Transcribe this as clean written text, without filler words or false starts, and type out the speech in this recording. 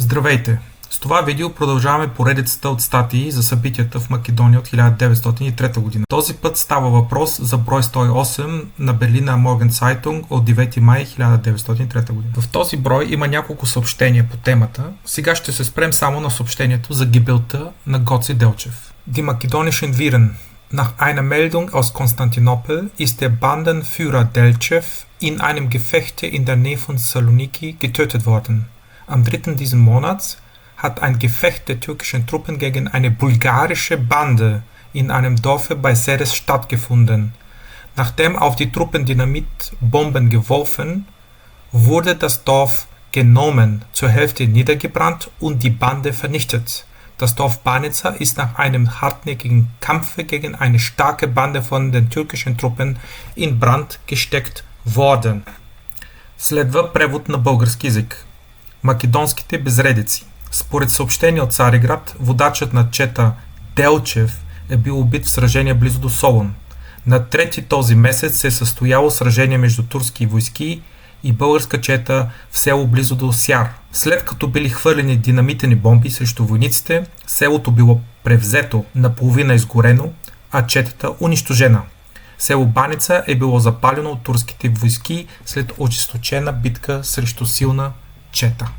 Здравейте! С това видео продължаваме поредицата от статии за събитията в Македония от 1903 година. Този път става въпрос за брой 108 на Берлина Морген Цайтунг от 9 май 1903 година. В този брой има няколко съобщения по темата. Сега ще се спрем само на съобщението за гибелта на Гоци Делчев. Die makedonischen Viren. Nach einer Meldung aus Konstantinopel ist der Bandenführer Delchev in einem Gefechte in der Nähe von Saloniki getötet worden. Am 3. diesen Monats hat ein Gefecht der türkischen Truppen gegen eine bulgarische Bande in einem Dorfe bei Seres stattgefunden. Nachdem auf die Truppen Dynamitbomben geworfen, wurde das Dorf genommen, zur Hälfte niedergebrannt und die Bande vernichtet. Das Dorf Banitsa ist nach einem hartnäckigen Kampf gegen eine starke Bande von den türkischen Truppen in Brand gesteckt worden. Следва превод на български език. Македонските безредици. Според съобщение от Цариград, водачът на чета Делчев е бил убит в сражение близо до Солун. На 3 този месец се е състояло сражение между турски войски и българска чета в село близо до Сяр. След като били хвърлени динамитени бомби срещу войниците, селото било превзето, наполовина изгорено, а четата унищожена. Село Баница е било запалено от турските войски след ожесточена битка срещу силна чета.